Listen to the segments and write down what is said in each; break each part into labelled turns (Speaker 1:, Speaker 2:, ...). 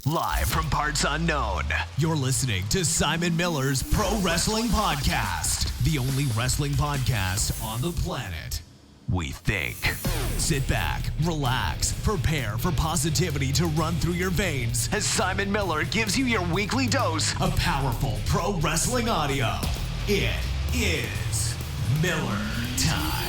Speaker 1: Live from parts unknown, you're listening to Simon Miller's Pro Wrestling Podcast, the only wrestling podcast on the planet, we think. Sit back, relax, prepare for positivity to run through your veins as Simon Miller gives you your weekly dose of powerful pro wrestling audio. It is Miller Time.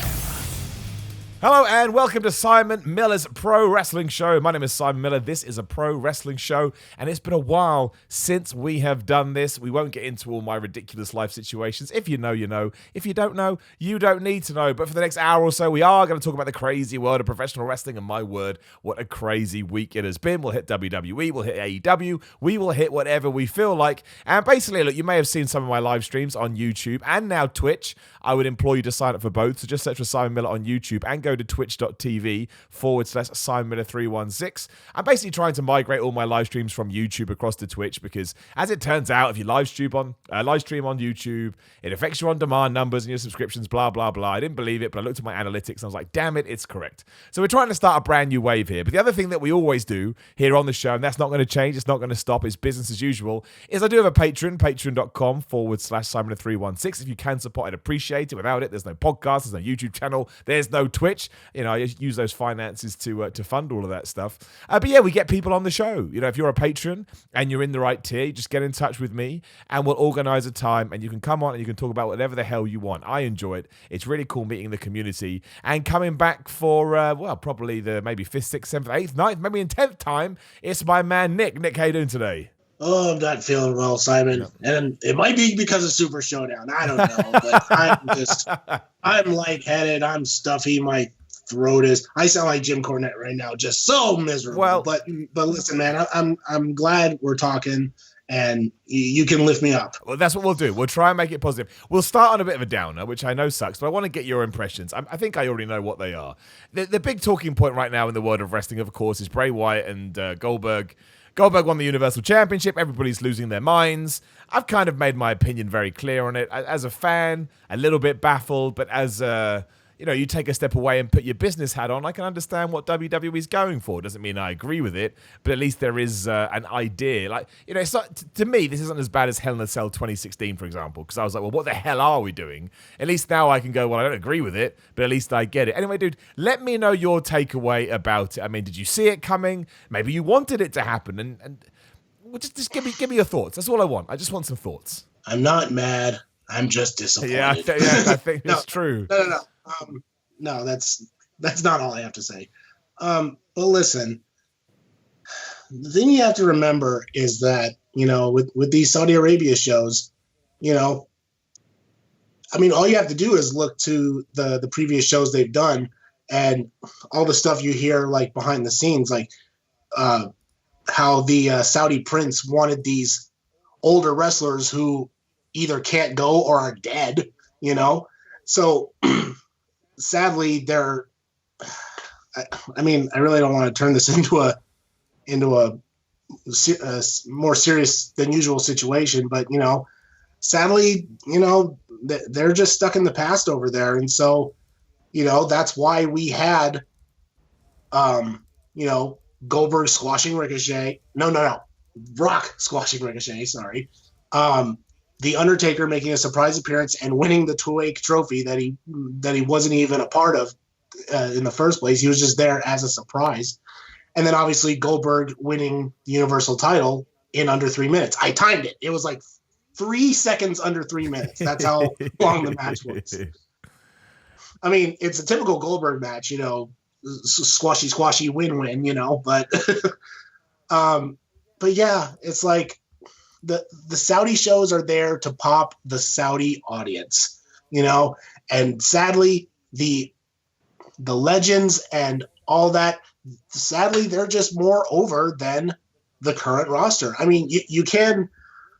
Speaker 2: Hello and welcome to Simon Miller's Pro Wrestling Show. My name is Simon Miller. This is a pro wrestling show, and it's been a while since we have done this. We won't get into all my ridiculous life situations. If you know, you know. If you don't know, you don't need to know. But for the next hour or so, we are going to talk about the crazy world of professional wrestling, and my word, what a crazy week it has been. We'll hit WWE, we'll hit AEW, we will hit whatever we feel like. And basically, look, you may have seen some of my live streams on YouTube and now Twitch. I would implore you to sign up for both. So just search for Simon Miller on YouTube and go to twitch.tv/Simon Miller 316. I'm basically trying to migrate all my live streams from YouTube across to Twitch because, as it turns out, if you live stream on YouTube, it affects your on-demand numbers and your subscriptions, blah, blah, blah. I didn't believe it, but I looked at my analytics and I was like, damn it, it's correct. So we're trying to start a brand new wave here. But the other thing that we always do here on the show, and that's not going to change, it's not going to stop, it's business as usual, is I do have a Patreon, patreon.com/Simon Miller 316. If you can support, I'd appreciate it. Without it, there's no podcast, there's no YouTube channel, there's no Twitch. You know, I use those finances to fund all of that stuff. But yeah, we get people on the show. You know, if you're a patron and you're in the right tier, just get in touch with me and we'll organize a time and you can come on and you can talk about whatever the hell you want. I enjoy it. It's really cool meeting the community and coming back for, probably the maybe 5th, 6th, 7th, 8th, 9th, maybe in 10th time. It's my man, Nick. Nick, how you doing today?
Speaker 3: Oh, I'm not feeling well, Simon. And it might be because of Super Showdown. I don't know. But I'm lightheaded. I'm stuffy. My throat is. I sound like Jim Cornette right now, just so miserable. Well, but listen, man, I'm glad we're talking and you can lift me up.
Speaker 2: Well, that's what we'll do. We'll try and make it positive. We'll start on a bit of a downer, which I know sucks, but I want to get your impressions. I think I already know what they are. The big talking point right now in the world of wrestling, of course, is Bray Wyatt and Goldberg. Goldberg won the Universal Championship. Everybody's losing their minds. I've kind of made my opinion very clear on it. As a fan, a little bit baffled, but as you take a step away and put your business hat on, I can understand what WWE is going for. Doesn't mean I agree with it, but at least there is an idea. Like, it's not, to me, this isn't as bad as Hell in a Cell 2016, for example, because I was like, well, what the hell are we doing? At least now I can go, well, I don't agree with it, but at least I get it. Anyway, dude, let me know your takeaway about it. I mean, did you see it coming? Maybe you wanted it to happen, and just give me your thoughts. That's all I want. I just want some thoughts.
Speaker 3: I'm not mad. I'm just disappointed.
Speaker 2: Yeah, I think it's true.
Speaker 3: No. No, that's not all I have to say. But listen, the thing you have to remember is that, with these Saudi Arabia shows, all you have to do is look to the previous shows they've done and all the stuff you hear, like, behind the scenes, like how the Saudi prince wanted these older wrestlers who either can't go or are dead, So sadly, I really don't want to turn this into a more serious than usual situation, but sadly, they're just stuck in the past over there, and so that's why we had Goldberg squashing Ricochet. No, Rock squashing Ricochet. Sorry. The Undertaker making a surprise appearance and winning the Tuake trophy that he wasn't even a part of in the first place. He was just there as a surprise. And then obviously Goldberg winning the Universal title in under 3 minutes. I timed it. It was like 3 seconds under 3 minutes. That's how long the match was. I mean, it's a typical Goldberg match, squashy, win-win, but but yeah, it's like, the Saudi shows are there to pop the Saudi audience, and sadly the legends and all that, sadly, they're just more over than the current roster. I mean, you can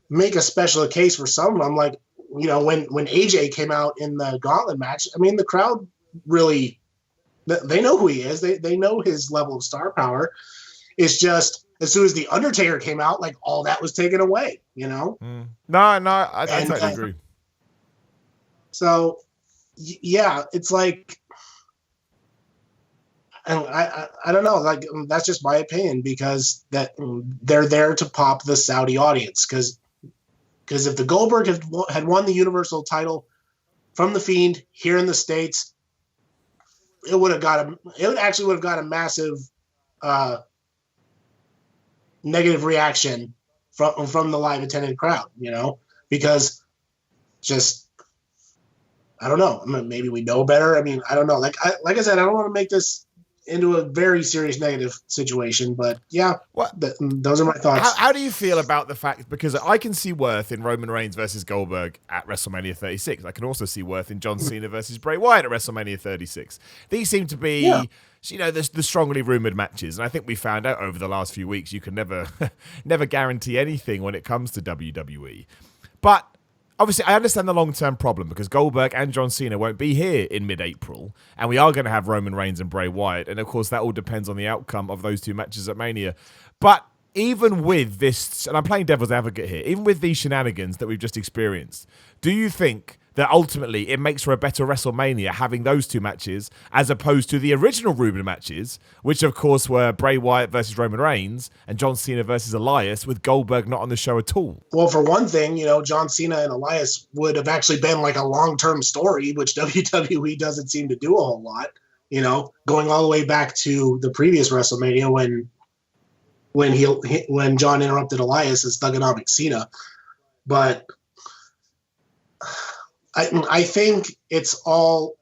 Speaker 3: make a special case for some of them, like, when AJ came out in the gauntlet match, I mean, the crowd really, they know who he is. They know his level of star power. It's just, as soon as the Undertaker came out, like, all that was taken away, No,
Speaker 2: I totally agree.
Speaker 3: So, yeah, it's like, I don't know. Like, that's just my opinion, because that they're there to pop the Saudi audience. Because if the Goldberg had won the Universal title from the Fiend here in the States, it would actually have got a massive negative reaction from the live attended crowd. Because just, I don't know. Maybe we know better. I mean, I don't know. Like I said, I don't want to make this into a very serious negative situation, but yeah, those are my thoughts.
Speaker 2: How do you feel about the fact, because I can see worth in Roman Reigns versus Goldberg at WrestleMania 36. I can also see worth in John Cena versus Bray Wyatt at WrestleMania 36. These seem to be, the strongly rumored matches. And I think we found out over the last few weeks, you can never guarantee anything when it comes to WWE. But obviously, I understand the long-term problem, because Goldberg and John Cena won't be here in mid-April, and we are going to have Roman Reigns and Bray Wyatt, and of course that all depends on the outcome of those two matches at Mania. But even with this, and I'm playing devil's advocate here, even with these shenanigans that we've just experienced, do you think that ultimately it makes for a better WrestleMania having those two matches as opposed to the original rumored matches, which of course were Bray Wyatt versus Roman Reigns and John Cena versus Elias, with Goldberg not on the show at all?
Speaker 3: Well, for one thing, John Cena and Elias would have actually been like a long-term story, which WWE doesn't seem to do a whole lot, going all the way back to the previous WrestleMania when John interrupted Elias as Thuganomic Cena. But I think it's all,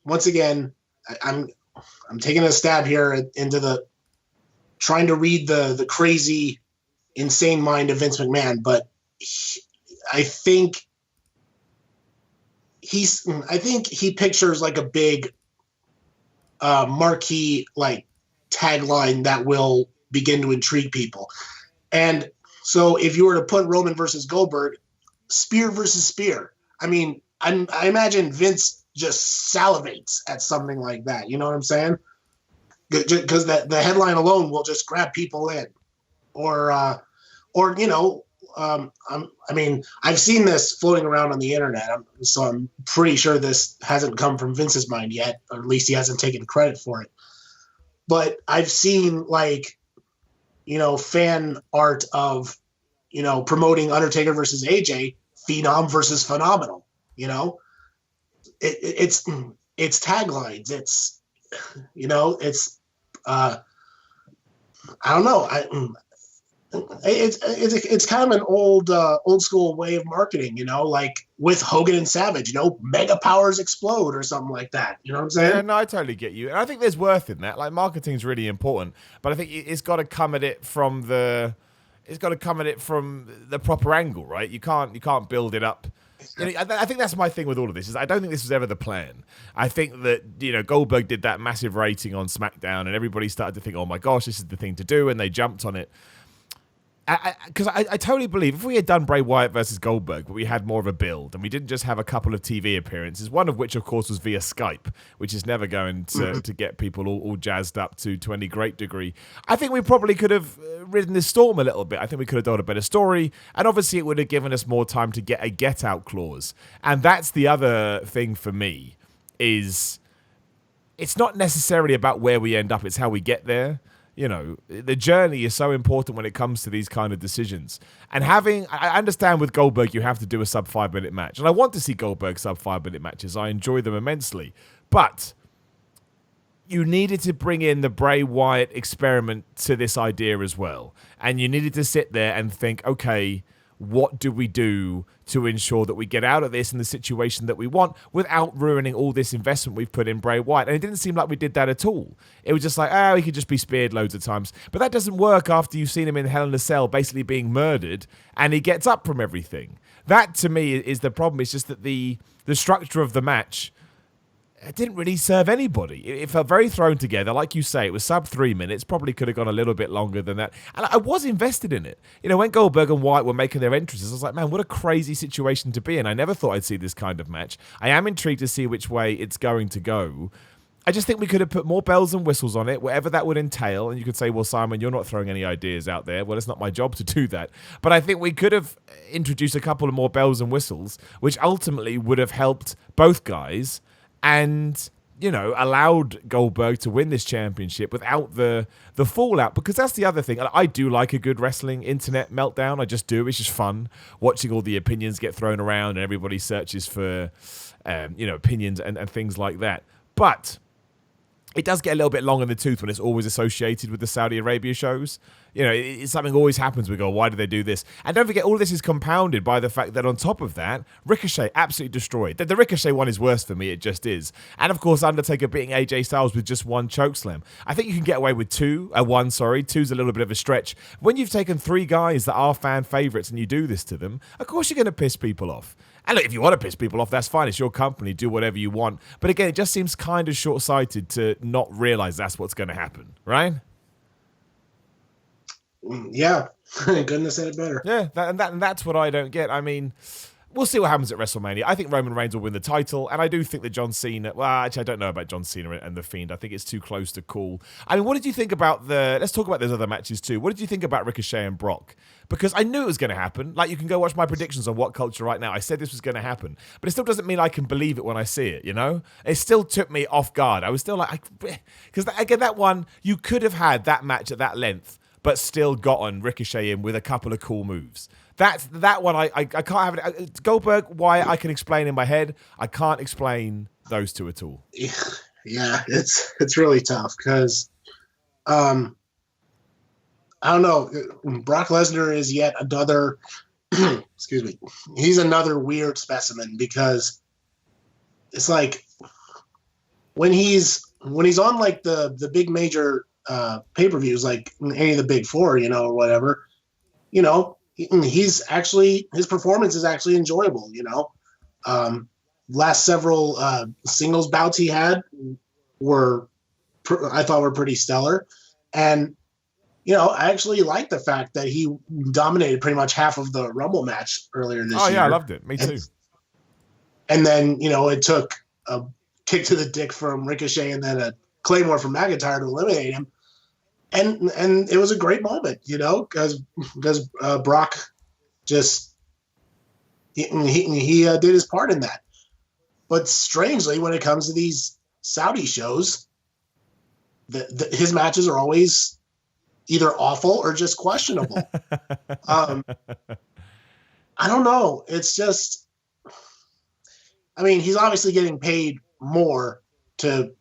Speaker 3: once again, I'm taking a stab here into the trying to read the crazy, insane mind of Vince McMahon, but I think he pictures like a big marquee like tagline that will begin to intrigue people. And so if you were to put Roman versus Goldberg, spear versus spear, I mean, I imagine Vince just salivates at something like that. You know what I'm saying? Because the headline alone will just grab people in. I mean, I've seen this floating around on the internet, so I'm pretty sure this hasn't come from Vince's mind yet, or at least he hasn't taken credit for it. But I've seen, fan art of, promoting Undertaker versus AJ, Phenom versus Phenomenal. It's taglines. I don't know. It's kind of an old school way of marketing. Like with Hogan and Savage. Mega powers explode or something like that. You know what I'm saying?
Speaker 2: Yeah, no, I totally get you, and I think there's worth in that. Like, marketing is really important, but I think it's got to come at it from the proper angle, right? You can't build it up. I think that's my thing with all of this, is I don't think this was ever the plan. I think that, Goldberg did that massive rating on SmackDown and everybody started to think, oh my gosh, this is the thing to do, and they jumped on it. Because I totally believe if we had done Bray Wyatt versus Goldberg, but we had more of a build, and we didn't just have a couple of TV appearances, one of which, of course, was via Skype, which is never going to get people all jazzed up to any great degree, I think we probably could have ridden this storm a little bit. I think we could have told a better story, and obviously it would have given us more time to get a get-out clause. And that's the other thing for me, is it's not necessarily about where we end up, it's how we get there. The journey is so important when it comes to these kind of decisions. And I understand with Goldberg, you have to do a sub 5 minute match. And I want to see Goldberg sub 5 minute matches. I enjoy them immensely. But you needed to bring in the Bray Wyatt experiment to this idea as well. And you needed to sit there and think, okay, what do we do to ensure that we get out of this in the situation that we want without ruining all this investment we've put in Bray Wyatt? And it didn't seem like we did that at all. It was just like, he could just be speared loads of times. But that doesn't work after you've seen him in Hell in a Cell basically being murdered and he gets up from everything. That, to me, is the problem. It's just that the structure of the match, it didn't really serve anybody. It felt very thrown together. Like you say, it was sub 3 minutes. Probably could have gone a little bit longer than that. And I was invested in it. When Goldberg and Wyatt were making their entrances, I was like, man, what a crazy situation to be in. I never thought I'd see this kind of match. I am intrigued to see which way it's going to go. I just think we could have put more bells and whistles on it, whatever that would entail. And you could say, well, Simon, you're not throwing any ideas out there. Well, it's not my job to do that. But I think we could have introduced a couple of more bells and whistles, which ultimately would have helped both guys. And allowed Goldberg to win this championship without the fallout, because that's the other thing. I do like a good wrestling internet meltdown. I just do. It's just fun watching all the opinions get thrown around and everybody searches for, opinions and things like that. But it does get a little bit long in the tooth when it's always associated with the Saudi Arabia shows. It's something always happens. We go, why do they do this? And don't forget, all of this is compounded by the fact that on top of that, Ricochet absolutely destroyed. The Ricochet one is worse for me. It just is. And of course, Undertaker beating AJ Styles with just one chokeslam. I think you can get away with one. Two's a little bit of a stretch. When you've taken 3 guys that are fan favorites and you do this to them, of course you're going to piss people off. And look, if you want to piss people off, that's fine. It's your company. Do whatever you want. But again, it just seems kind of short-sighted to not realize that's what's going to happen, right?
Speaker 3: Yeah. Couldn't have said it better.
Speaker 2: Yeah, and that's what I don't get. I mean, we'll see what happens at WrestleMania. I think Roman Reigns will win the title, and I do think that John Cena... Well, actually, I don't know about John Cena and The Fiend. I think it's too close to call. I mean, what did you think about Let's talk about those other matches, too. What did you think about Ricochet and Brock? Because I knew it was going to happen. Like, you can go watch my predictions on What Culture right now. I said this was going to happen. But it still doesn't mean I can believe it when I see it, It still took me off guard. I was still like... Because, again, that one, you could have had that match at that length, but still gotten Ricochet in with a couple of cool moves. That one, I can't have it. Goldberg, why I can explain in my head. I can't explain those two at all.
Speaker 3: Yeah, it's really tough because... I don't know. Brock Lesnar is yet another, excuse me, he's another weird specimen because it's like when he's on like the big major pay-per-views, like any of the big 4, or whatever, his performance is actually enjoyable, last several singles bouts he had I thought were pretty stellar. And I actually like the fact that he dominated pretty much half of the Rumble match earlier this year.
Speaker 2: Oh, yeah, I loved it. Me too.
Speaker 3: And then, it took a kick to the dick from Ricochet and then a Claymore from McIntyre to eliminate him. And it was a great moment, because Brock just he did his part in that. But strangely, when it comes to these Saudi shows, his matches are always either awful or just questionable. I don't know. It's just, he's obviously getting paid more to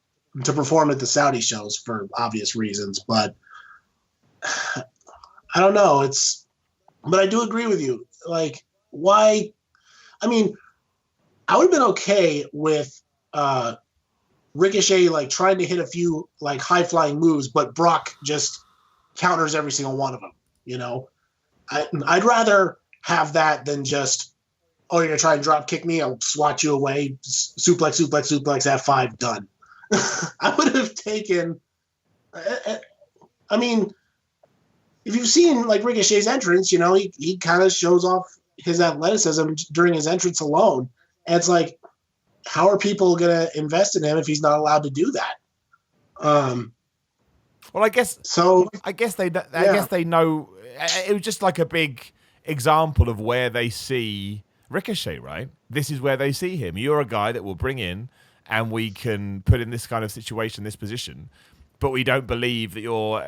Speaker 3: perform at the Saudi shows for obvious reasons, but I don't know. But I do agree with you. Like, why? I would have been okay with Ricochet like trying to hit a few like high flying moves, but Brock just counters every single one of them. I'd rather have that than just, oh, you're gonna try and drop kick me, I'll swat you away, suplex, F5, done. I would have taken. If you've seen like Ricochet's entrance, he kind of shows off his athleticism during his entrance alone, and it's like, how are people gonna invest in him if he's not allowed to do that?
Speaker 2: Well, I guess so. I guess they know. It was just like a big example of where they see Ricochet, right? This is where they see him. You're a guy that we'll bring in, and we can put in this kind of situation, this position. But we don't believe that you're.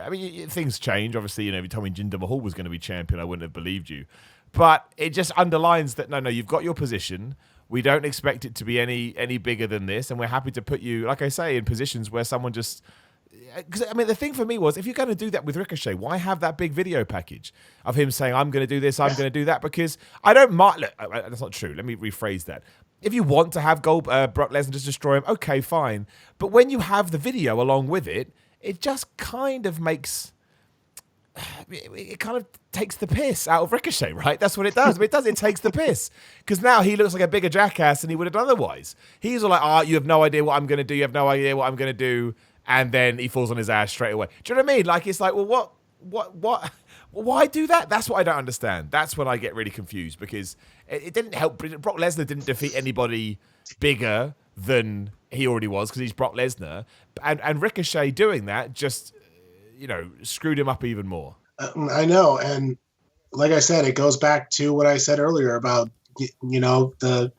Speaker 2: Things change. Obviously, if you told me Jinder Mahal was going to be champion, I wouldn't have believed you. But it just underlines that no, you've got your position. We don't expect it to be any bigger than this, and we're happy to put you, like I say, in positions where someone just. Because the thing for me was, if you're going to do that with Ricochet, why have that big video package of him saying, I'm going to do this, I'm going to do that? Because I don't mind. Look, that's not true. Let me rephrase that. If you want to have Brock Lesnar just destroy him, okay, fine. But when you have the video along with it, it just kind of makes... It kind of takes the piss out of Ricochet, right? That's what it does. It takes the piss. Because now he looks like a bigger jackass than he would have done otherwise. He's all like, you have no idea what I'm going to do. You have no idea what I'm going to do. And then he falls on his ass straight away. Do you know what I mean? Like, it's like, well, what? Why do that? That's what I don't understand. That's when I get really confused, because it didn't help. Brock Lesnar didn't defeat anybody bigger than he already was, because he's Brock Lesnar. And Ricochet doing that just, screwed him up even more.
Speaker 3: I know. And like I said, it goes back to what I said earlier about, the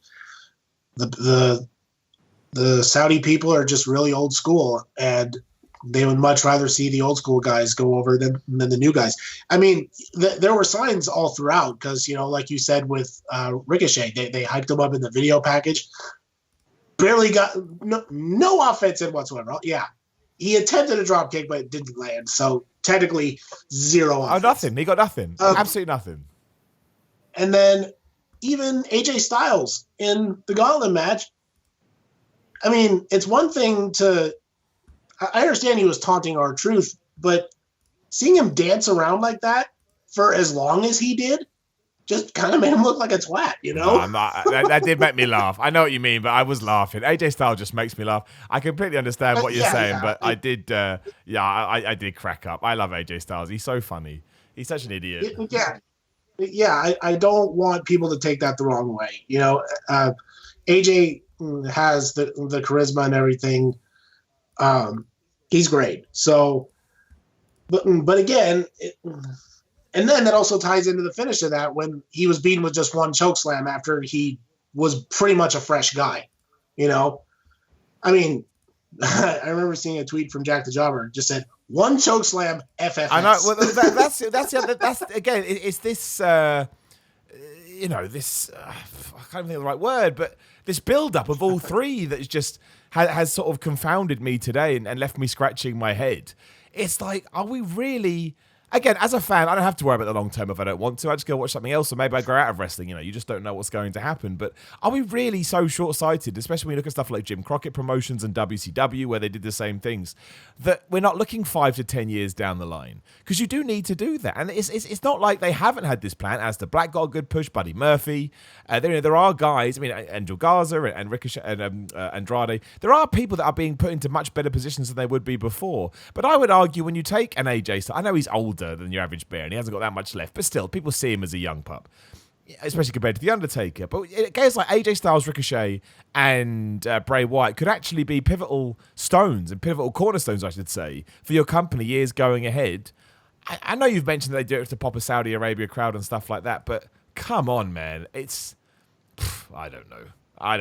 Speaker 3: the Saudi people are just really old school, and they would much rather see the old school guys go over than the new guys. I mean, there were signs all throughout because, like you said with Ricochet, they hyped him up in the video package. Barely got no offense in whatsoever. Yeah, he attempted a drop kick, but it didn't land. So technically, zero offense.
Speaker 2: Oh, nothing. He got nothing. Absolutely nothing.
Speaker 3: And then even AJ Styles in the Gauntlet match. I mean, it's one thing to. I understand he was taunting R-Truth, but seeing him dance around like that for as long as he did just kind of made him look like a twat,
Speaker 2: No, that did make me laugh. I know what you mean, but I was laughing. AJ Styles just makes me laugh. I completely understand what you're saying, but I did, I did crack up. I love AJ Styles. He's so funny. He's such an idiot.
Speaker 3: Yeah. I don't want people to take that the wrong way. AJ has the charisma and everything. He's great. So, but again, and then that also ties into the finish of that when he was beaten with just one chokeslam after he was pretty much a fresh guy. I mean, I remember seeing a tweet from Jack the Jobber just said one chokeslam FFS.
Speaker 2: I know. Well, that's again. It's this. This. I can't even think of the right word, but this build-up of all three that is just has sort of confounded me today and left me scratching my head. It's like, are we really? Again, as a fan, I don't have to worry about the long term if I don't want to. I just go watch something else, or maybe I grow out of wrestling. You just don't know what's going to happen. But are we really so short-sighted, especially when you look at stuff like Jim Crockett Promotions and WCW, where they did the same things, that we're not looking 5 to 10 years down the line? Because you do need to do that. And it's not like they haven't had this plan. As the Black got a good push, Buddy Murphy. There are guys, I mean, Angel Garza and Ricochet and Andrade. There are people that are being put into much better positions than they would be before. But I would argue when you take an AJ Styles, I know he's older than your average bear and he hasn't got that much left, but still people see him as a young pup, especially compared to the Undertaker. But guys like AJ Styles, Ricochet and Bray Wyatt could actually be pivotal stones and pivotal cornerstones, I should say, for your company years going ahead. I know you've mentioned that they do it to pop a Saudi Arabia crowd and stuff like that, but come on, man, it's I don't know. I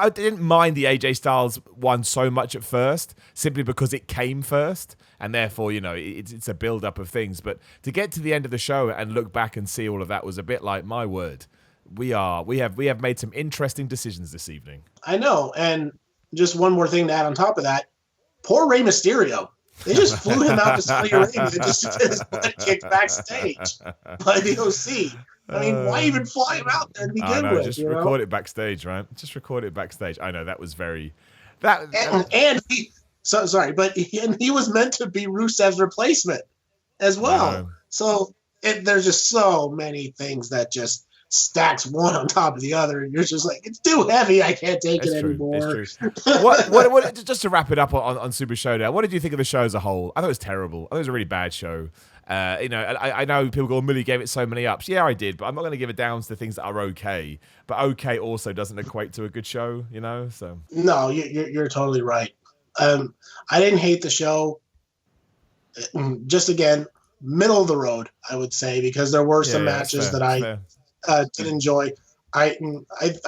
Speaker 2: didn't mind the AJ Styles one so much at first, simply because it came first, and therefore, it's a build-up of things. But to get to the end of the show and look back and see all of that was a bit like, my word, we have made some interesting decisions this evening.
Speaker 3: I know, and just one more thing to add on top of that, poor Rey Mysterio. They just flew him out to Saudi Arabia just to get his butt kicked backstage by the OC. I mean, why even fly him out there to begin with?
Speaker 2: Just record it backstage, right? Just record it backstage. I know that was very he was meant to be Rusev's replacement as well. So there's just so many things that just stacks one on top of the other, and you're just like, it's too heavy. I can't take it anymore. It's true. What, just to wrap it up on Super Showdown, what did you think of the show as a whole? I thought it was terrible. I thought it was a really bad show. I know people go, Millie gave it so many ups. Yeah, I did, but I'm not going to give it downs to things that are okay. But okay also doesn't equate to a good show, So
Speaker 3: no, you're totally right. I didn't hate the show. Just again, middle of the road, I would say, because there were some matches that I did enjoy. I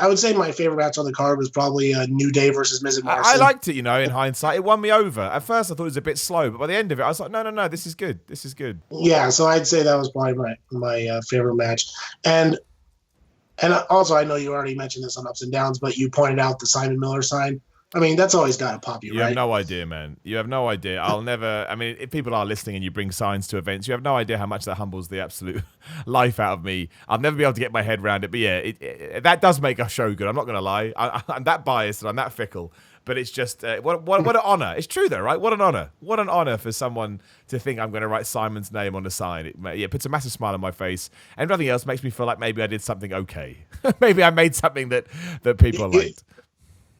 Speaker 3: would say my favorite match on the card was probably New Day versus Miz and Morrison.
Speaker 2: I liked it, in hindsight. It won me over. At first, I thought it was a bit slow, but by the end of it, I was like, no, this is good. This is good.
Speaker 3: Yeah, so I'd say that was probably my favorite match. And also, I know you already mentioned this on Ups and Downs, but you pointed out the Simon Miller sign. I mean, that's always got to pop you, right?
Speaker 2: You have no idea, man. You have no idea. I'll never... I mean, if people are listening and you bring signs to events, you have no idea how much that humbles the absolute life out of me. I'll never be able to get my head around it. But yeah, that does make a show good. I'm not going to lie. I'm that biased and I'm that fickle. But it's just... what an honor. It's true, though, right? What an honor. What an honor for someone to think I'm going to write Simon's name on the sign. It puts a massive smile on my face. And nothing else makes me feel like maybe I did something okay. Maybe I made something that people liked.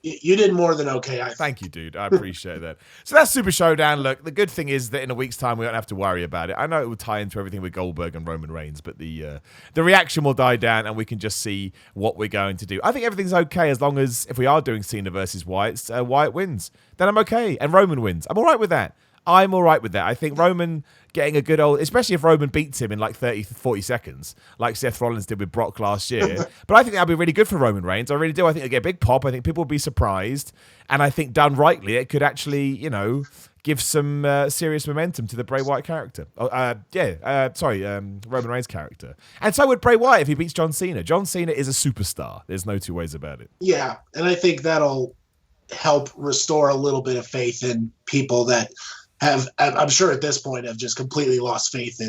Speaker 3: You did more than okay, I think.
Speaker 2: Thank you, dude. I appreciate that. So that's Super Showdown. Look, the good thing is that in a week's time, we don't have to worry about it. I know it will tie into everything with Goldberg and Roman Reigns, but the reaction will die down and we can just see what we're going to do. I think everything's okay as long as, if we are doing Cena versus Wyatt, Wyatt wins. Then I'm okay. And Roman wins. I'm all right with that. I'm all right with that. I think Roman getting a good old, especially if Roman beats him in like 30, 40 seconds, like Seth Rollins did with Brock last year. But I think that'd be really good for Roman Reigns. I really do. I think it'd get a big pop. I think people would be surprised. And I think done rightly, it could actually, you know, give some serious momentum to the Bray Wyatt character. Roman Reigns character. And so would Bray Wyatt if he beats John Cena. John Cena is a superstar. There's no two ways about it.
Speaker 3: Yeah, and I think that'll help restore a little bit of faith in people that have, I'm sure at this point, have just completely lost faith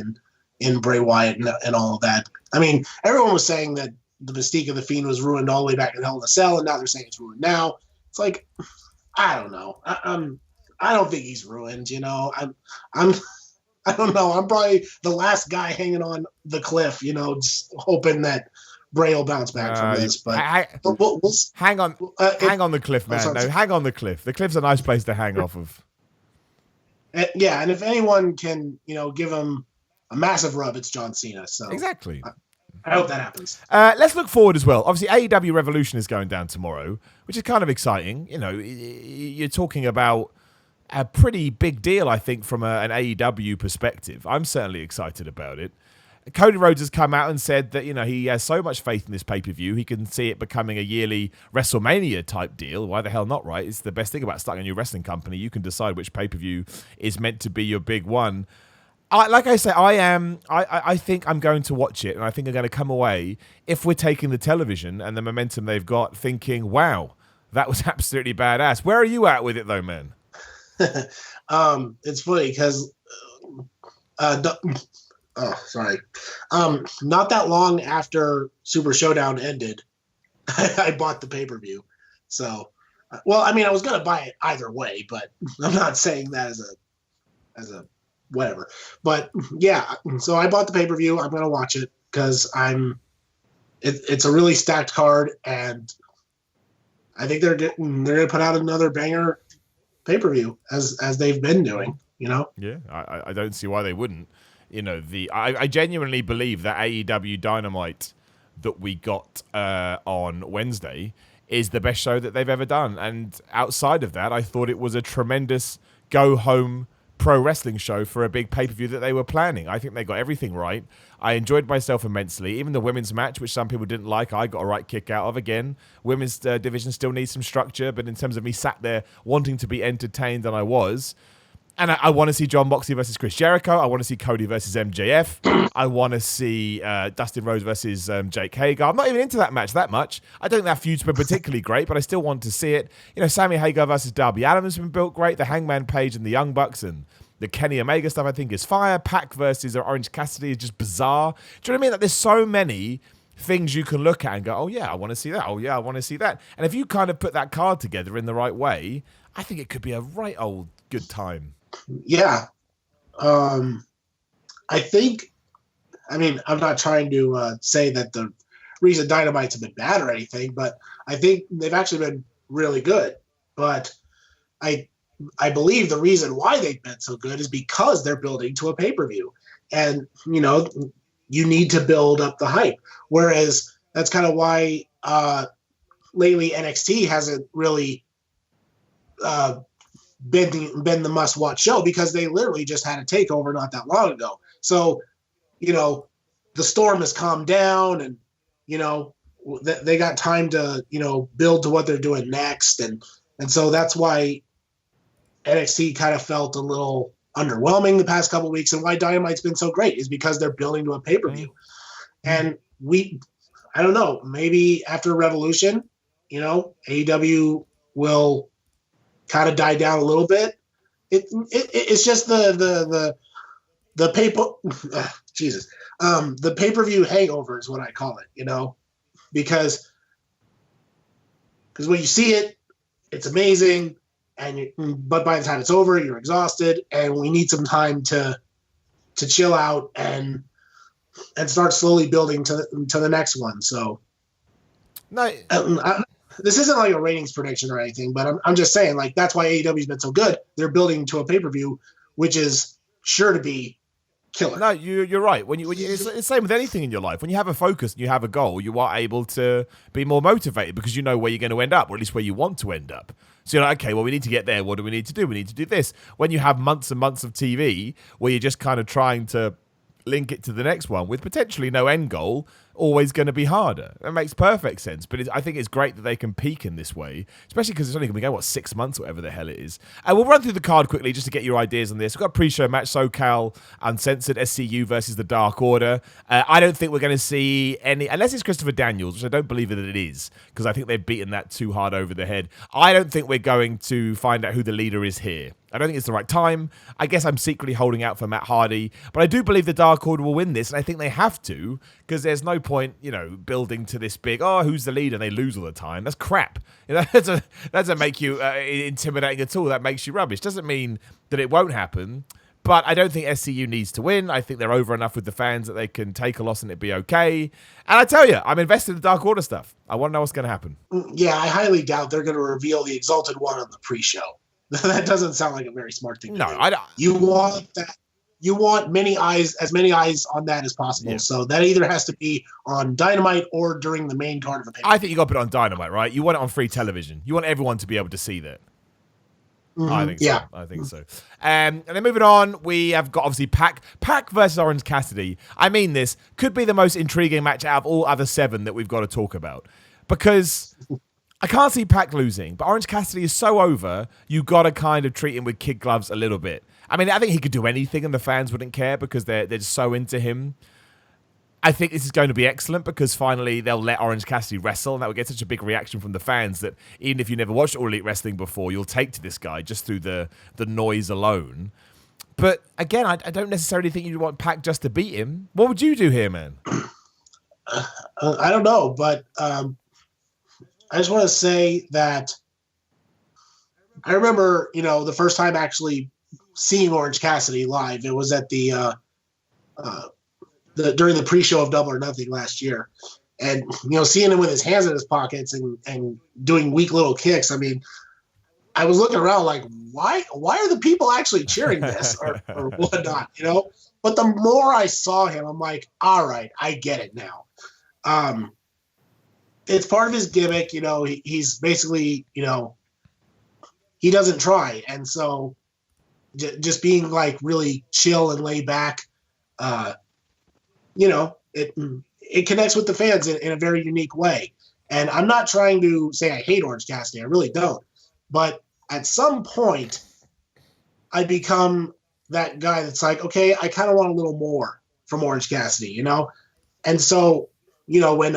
Speaker 3: in Bray Wyatt and all of that. I mean, everyone was saying that the mystique of The Fiend was ruined all the way back in Hell in a Cell, and now they're saying it's ruined now. It's like, I don't know. I don't think he's ruined, you know. I don't know. I'm probably the last guy hanging on the cliff, you know, just hoping that Bray will bounce back from this. But
Speaker 2: hang on the cliff, man. No, hang on the cliff. The cliff's a nice place to hang off of.
Speaker 3: Yeah, and if anyone can, you know, give him a massive rub, it's John Cena. So
Speaker 2: exactly.
Speaker 3: I hope that happens.
Speaker 2: Let's look forward as well. Obviously, AEW Revolution is going down tomorrow, which is kind of exciting. You know, you're talking about a pretty big deal, I think, from an AEW perspective. I'm certainly excited about it. Cody Rhodes has come out and said that, you know, he has so much faith in this pay-per-view, he can see it becoming a yearly WrestleMania type deal. Why the hell not, right? It's the best thing about starting a new wrestling company. You can decide which pay-per-view is meant to be your big one. Like I say, I think I'm going to watch it, and I think I'm going to come away, if we're taking the television and the momentum they've got, thinking, wow, that was absolutely badass. Where are you at with it, though, man?
Speaker 3: It's funny because not that long after Super Showdown ended, I bought the pay-per-view. So, well, I mean, I was going to buy it either way, but I'm not saying that as a whatever. But yeah, so I bought the pay-per-view. I'm going to watch it because it's a really stacked card, and I think they're going to put out another banger pay-per-view as they've been doing, you know?
Speaker 2: Yeah, I don't see why they wouldn't. You know, I genuinely believe that AEW Dynamite that we got on Wednesday is the best show that they've ever done. And outside of that, I thought it was a tremendous go-home pro wrestling show for a big pay-per-view that they were planning. I think they got everything right. I enjoyed myself immensely. Even the women's match, which some people didn't like, I got a right kick out of. Again, women's division still needs some structure, but in terms of me sat there wanting to be entertained, and I was. And I want to see Jon Moxley versus Chris Jericho. I want to see Cody versus MJF. I want to see Dustin Rhodes versus Jake Hager. I'm not even into that match that much. I don't think that feud's been particularly great, but I still want to see it. You know, Sami Hagar versus Darby Allin has been built great. The Hangman Page and the Young Bucks and the Kenny Omega stuff I think is fire. Pac versus Orange Cassidy is just bizarre. Do you know what I mean? Like, there's so many things you can look at and go, oh yeah, I want to see that. Oh yeah, I want to see that. And if you kind of put that card together in the right way, I think it could be a right old good time.
Speaker 3: Yeah. I think, I mean, I'm not trying to say that the reason Dynamites have been bad or anything, but I think they've actually been really good. But I believe the reason why they've been so good is because they're building to a pay-per-view. And, you know, you need to build up the hype. Whereas that's kind of why lately NXT hasn't really been the must-watch show, because they literally just had a takeover not that long ago. So, you know, the storm has calmed down, and, you know, they got time to, you know, build to what they're doing next. And so that's why NXT kind of felt a little underwhelming the past couple of weeks, and why Dynamite's been so great is because they're building to a pay-per-view. And I don't know, maybe after Revolution, you know, AEW will kind of die down a little bit. It's just the the pay-per-view hangover is what I call it, you know, because when you see it, it's amazing, but by the time it's over, you're exhausted, and we need some time to chill out and start slowly building to the next one. So
Speaker 2: no.
Speaker 3: This isn't like a ratings prediction or anything, but I'm just saying, like, that's why AEW's been so good. They're building to a pay-per-view, which is sure to be killer.
Speaker 2: No, you're right. It's the same with anything in your life. When you have a focus and you have a goal, you are able to be more motivated because you know where you're going to end up, or at least where you want to end up. So you're like, okay, well, we need to get there. What do we need to do? We need to do this. When you have months and months of TV where you're just kind of trying to link it to the next one with potentially no end goal, always going to be harder. That makes perfect sense. But I think it's great that they can peak in this way, especially because it's only going to go, 6 months, whatever the hell it is. And we'll run through the card quickly just to get your ideas on this. We've got a pre-show match, SoCal Uncensored, SCU versus the Dark Order. I don't think we're going to see any, unless it's Christopher Daniels, which I don't believe that it is, because I think they've beaten that too hard over the head. I don't think we're going to find out who the leader is here. I don't think it's the right time. I guess I'm secretly holding out for Matt Hardy, but I do believe the Dark Order will win this, and I think they have to, because there's no point, building to this big, who's the leader, and they lose all the time. That's crap. That doesn't make you intimidating at all. That makes you rubbish. Doesn't mean that it won't happen, but I don't think SCU needs to win. I think they're over enough with the fans that they can take a loss and it be okay. And I tell you, I'm invested in the Dark Order stuff. I want to know what's going to happen.
Speaker 3: Yeah, I highly doubt they're going to reveal the Exalted One on the pre-show. That doesn't sound like a very smart thing to do.
Speaker 2: I don't.
Speaker 3: You want that. You want as many eyes on that as possible. Yeah. So that either has to be on Dynamite or during the main card of the pay.
Speaker 2: I think you got to put it on Dynamite, right? You want it on free television. You want everyone to be able to see that. Mm-hmm. I think so.
Speaker 3: Yeah.
Speaker 2: I think so. And then moving on, we have got obviously Pac versus Orange Cassidy. I mean, this could be the most intriguing match out of all other 7 that we've got to talk about, because I can't see Pac losing, but Orange Cassidy is so over, you got to kind of treat him with kid gloves a little bit. I mean, I think he could do anything and the fans wouldn't care because they're just so into him. I think this is going to be excellent because finally they'll let Orange Cassidy wrestle, and that would get such a big reaction from the fans that even if you never watched All Elite Wrestling before, you'll take to this guy just through the noise alone. But again, I don't necessarily think you'd want Pac just to beat him. What would you do here, man?
Speaker 3: I don't know, but I just want to say that I remember, the first time actually seeing Orange Cassidy live. It was at the during the pre-show of Double or Nothing last year, and seeing him with his hands in his pockets and doing weak little kicks. I mean, I was looking around like, why are the people actually cheering this or whatnot? But the more I saw him, I'm like, all right, I get it now. It's part of his gimmick, he's basically, he doesn't try. And so just being like really chill and laid back, it connects with the fans in a very unique way. And I'm not trying to say I hate Orange Cassidy. I really don't. But at some point, I become that guy that's like, okay, I kind of want a little more from Orange Cassidy, And so, when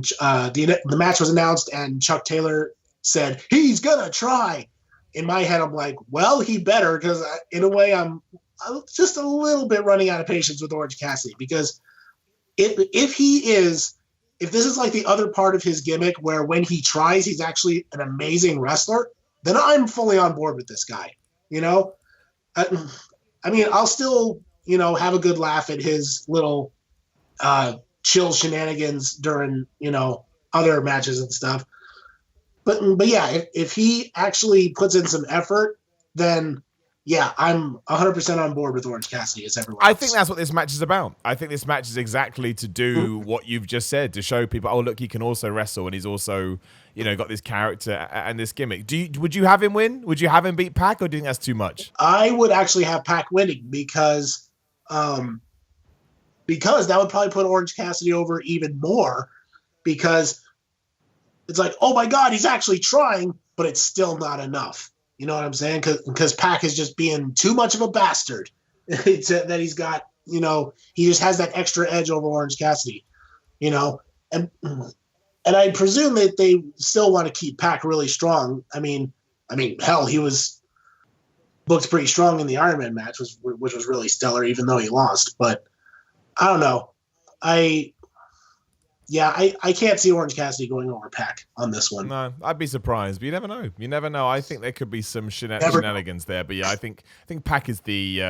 Speaker 3: the match was announced and Chuck Taylor said, he's going to try, in my head, I'm like, well, he better, because in a way I'm just a little bit running out of patience with Orange Cassidy, because if this is like the other part of his gimmick where when he tries, he's actually an amazing wrestler, then I'm fully on board with this guy, I mean, I'll still, have a good laugh at his little chill shenanigans during, other matches and stuff. But yeah, if he actually puts in some effort, then yeah, I'm 100% on board with Orange Cassidy as everyone else.
Speaker 2: I think that's what this match is about. I think this match is exactly to do what you've just said, to show people, oh, look, he can also wrestle, and he's also, got this character and this gimmick. Would you have him win? Would you have him beat Pac, or do you think that's too much?
Speaker 3: I would actually have Pac winning because that would probably put Orange Cassidy over even more, because it's like, oh my God, he's actually trying, but it's still not enough. You know what I'm saying? Because Pac is just being too much of a bastard. That he's got, he just has that extra edge over Orange Cassidy, and I presume that they still want to keep Pac really strong. I mean, hell, he was booked pretty strong in the Iron Man match, which was really stellar, even though he lost. But I don't know. I can't see Orange Cassidy going over Pac on this one.
Speaker 2: No, I'd be surprised, but you never know. You never know. I think there could be some shenanigans there, but yeah, I think Pac is the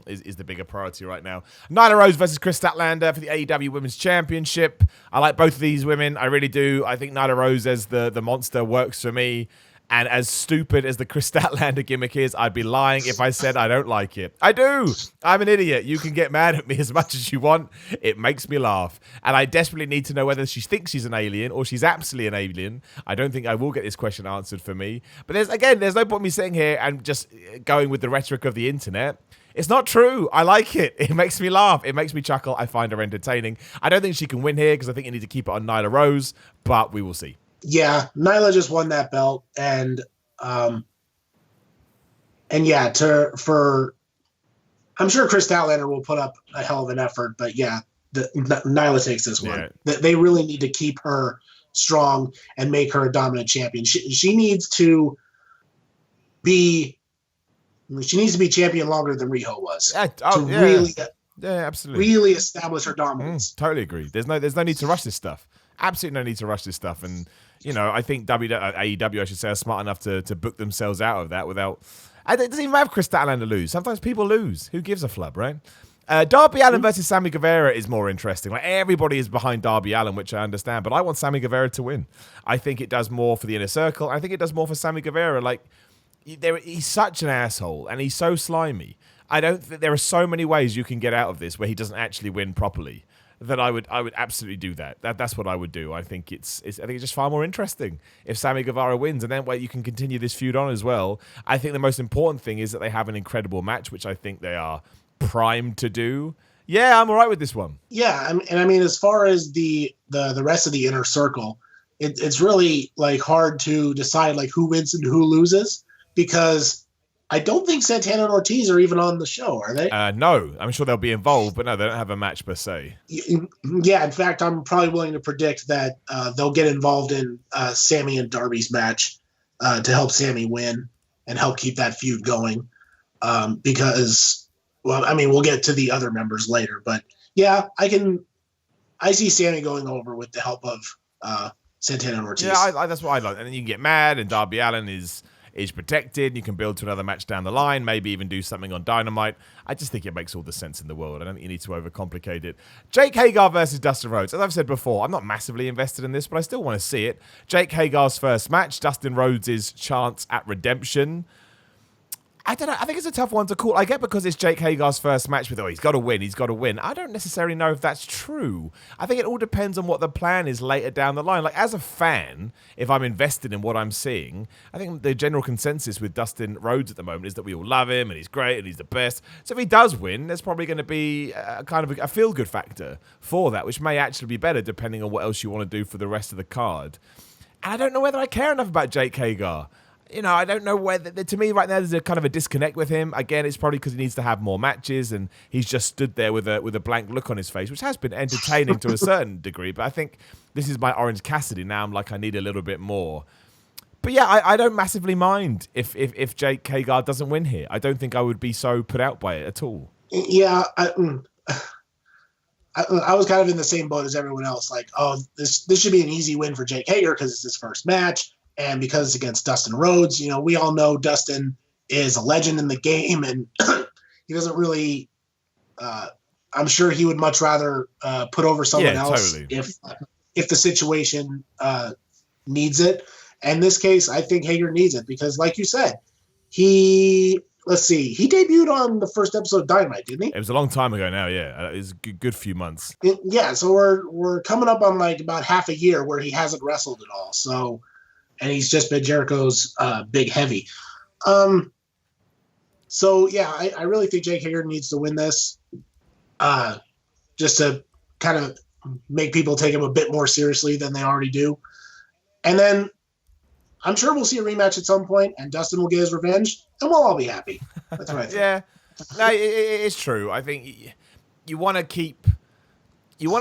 Speaker 2: is the bigger priority right now. Nyla Rose versus Chris Statlander for the AEW Women's Championship. I like both of these women. I really do. I think Nyla Rose as the monster works for me. And as stupid as the Chris Statlander gimmick is, I'd be lying if I said I don't like it. I do. I'm an idiot. You can get mad at me as much as you want. It makes me laugh. And I desperately need to know whether she thinks she's an alien or she's absolutely an alien. I don't think I will get this question answered for me. But there's no point me sitting here and just going with the rhetoric of the internet. It's not true. I like it. It makes me laugh. It makes me chuckle. I find her entertaining. I don't think she can win here because I think you need to keep it on Nyla Rose, but we will see.
Speaker 3: Yeah, Nyla just won that belt, and yeah, I'm sure Chris Statlander will put up a hell of an effort, but yeah, Nyla takes this one. They really need to keep her strong and make her a dominant champion. She needs to be champion longer than Riho was really establish her dominance.
Speaker 2: Totally agree. There's no need to rush this stuff. Absolutely no need to rush this stuff. And, I think AEW, I should say, are smart enough to book themselves out of that without... It doesn't even have Chris Statlander lose. Sometimes people lose. Who gives a flub, right? Darby Allin versus Sammy Guevara is more interesting. Like, everybody is behind Darby Allin, which I understand, but I want Sammy Guevara to win. I think it does more for the Inner Circle. I think it does more for Sammy Guevara. Like, he's such an asshole, and he's so slimy. I don't think there are so many ways you can get out of this where he doesn't actually win properly. That I would absolutely do that. That's what I would do. I think it's just far more interesting if Sammy Guevara wins, and then you can continue this feud on as well. I think the most important thing is that they have an incredible match, which I think they are primed to do. Yeah, I'm all right with this one.
Speaker 3: Yeah, and I mean, as far as the rest of the Inner Circle, it's really like hard to decide like who wins and who loses, because I don't think Santana and Ortiz are even on the show, are they?
Speaker 2: No, I'm sure they'll be involved, but no, they don't have a match per se.
Speaker 3: Yeah, in fact, I'm probably willing to predict that they'll get involved in Sami and Darby's match to help Sami win and help keep that feud going. Because, well, I mean, we'll get to the other members later, but yeah, I see Sami going over with the help of Santana and Ortiz.
Speaker 2: Yeah, that's what I like. And then you can get mad, and Darby Allin is protected. You can build to another match down the line, maybe even do something on Dynamite. I just think it makes all the sense in the world. I don't think you need to overcomplicate it. Jake Hagar versus Dustin Rhodes. As I've said before, I'm not massively invested in this, but I still want to see it. Jake Hagar's first match, Dustin Rhodes' chance at redemption. I don't know. I think it's a tough one to call. I get because it's Jake Hagar's first match with, he's got to win. I don't necessarily know if that's true. I think it all depends on what the plan is later down the line. Like, as a fan, if I'm invested in what I'm seeing, I think the general consensus with Dustin Rhodes at the moment is that we all love him and he's great and he's the best. So if he does win, there's probably going to be a kind of a feel-good factor for that, which may actually be better depending on what else you want to do for the rest of the card. And I don't know whether I care enough about Jake Hagar. I don't know whether, to me right now, there's a kind of a disconnect with him. Again, it's probably because he needs to have more matches, and he's just stood there with a blank look on his face, which has been entertaining to a certain degree. But I think this is my Orange Cassidy now. I'm like, I need a little bit more. But yeah, I don't massively mind if Jake Hagar doesn't win here. I don't think I would be so put out by it at all.
Speaker 3: Yeah, I was kind of in the same boat as everyone else. Like, this should be an easy win for Jake Hagar because it's his first match. And because it's against Dustin Rhodes, we all know Dustin is a legend in the game, and he doesn't really. I'm sure he would much rather put over someone else totally. if the situation needs it. And in this case, I think Hager needs it because, like you said, he debuted on the first episode of Dynamite, didn't he?
Speaker 2: It was a long time ago now. Yeah, it was a good few months.
Speaker 3: So we're coming up on like about half a year where he hasn't wrestled at all. So. And he's just been Jericho's big heavy. So, yeah, I really think Jake Hager needs to win this just to kind of make people take him a bit more seriously than they already do. And then I'm sure we'll see a rematch at some point, and Dustin will get his revenge, and we'll all be happy. That's what I think.
Speaker 2: Yeah, no, it's true. I think you want to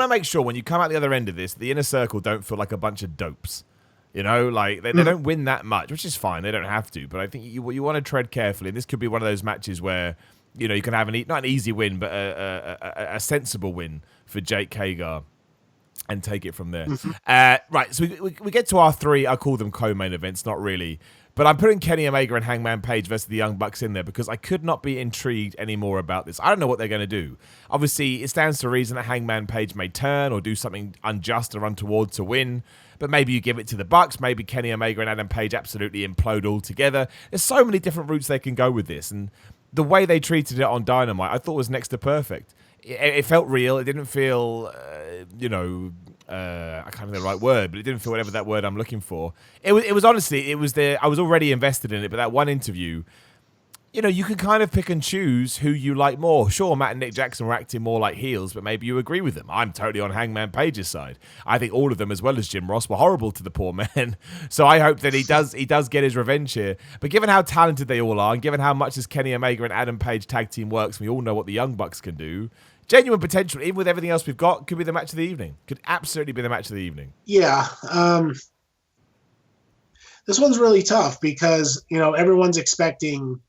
Speaker 2: make sure when you come out the other end of this, the Inner Circle don't feel like a bunch of dopes. They don't win that much, which is fine. They don't have to. But I think you want to tread carefully. And this could be one of those matches where, you can have not an easy win, but a sensible win for Jake Hagar. and take it from there. Right, so we get to our three, I call them co-main events, not really. But I'm putting Kenny Omega and Hangman Page versus the Young Bucks in there because I could not be intrigued anymore about this. I don't know what they're going to do. Obviously, it stands to reason that Hangman Page may turn or do something unjust or untoward to win. But maybe you give it to the Bucks. Maybe Kenny Omega and Adam Page absolutely implode altogether. There's so many different routes they can go with this. And the way they treated it on Dynamite, I thought was next to perfect. It felt real. It didn't feel, I can't remember the right word, but it didn't feel whatever that word I'm looking for. It was honestly, I was already invested in it, but that one interview, you can kind of pick and choose who you like more. Sure, Matt and Nick Jackson were acting more like heels, but maybe you agree with them. I'm totally on Hangman Page's side. I think all of them, as well as Jim Ross, were horrible to the poor man. So I hope that he does get his revenge here. But given how talented they all are, and given how much this Kenny Omega and Adam Page tag team works, we all know what the Young Bucks can do. Genuine potential, even with everything else we've got, could be the match of the evening. Could absolutely be the match of the evening.
Speaker 3: Yeah. This one's really tough because, everyone's expecting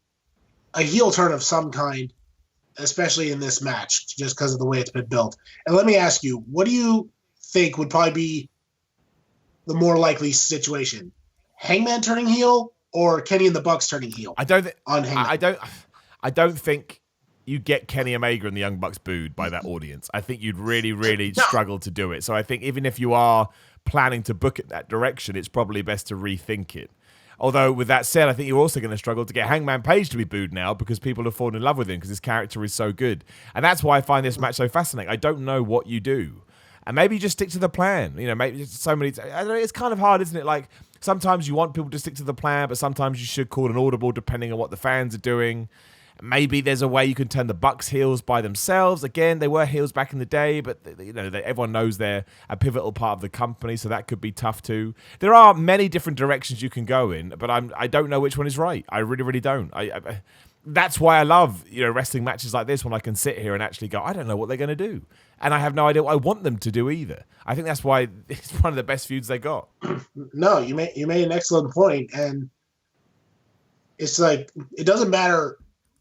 Speaker 3: a heel turn of some kind, especially in this match, just because of the way it's been built. And let me ask you, what do you think would probably be the more likely situation? Hangman turning heel or Kenny and the Bucks turning heel?
Speaker 2: I don't think you get Kenny Omega and the Young Bucks booed by that audience. I think you'd really, really struggle to do it. So I think even if you are planning to book it that direction, it's probably best to rethink it. Although, with that said, I think you're also going to struggle to get Hangman Page to be booed now because people have fallen in love with him because his character is so good. And that's why I find this match so fascinating. I don't know what you do. And maybe you just stick to the plan. Maybe so many... I don't know, it's kind of hard, isn't it? Like, sometimes you want people to stick to the plan, but sometimes you should call an audible depending on what the fans are doing. Maybe there's a way you can turn the Bucks heels by themselves. Again, they were heels back in the day, but everyone knows they're a pivotal part of the company, so that could be tough too. There are many different directions you can go in, but I don't know which one is right. I really, really don't. That's why I love wrestling matches like this when I can sit here and actually go, I don't know what they're going to do, and I have no idea what I want them to do either. I think that's why it's one of the best feuds they got.
Speaker 3: No, you made an excellent point, and it's like it doesn't matter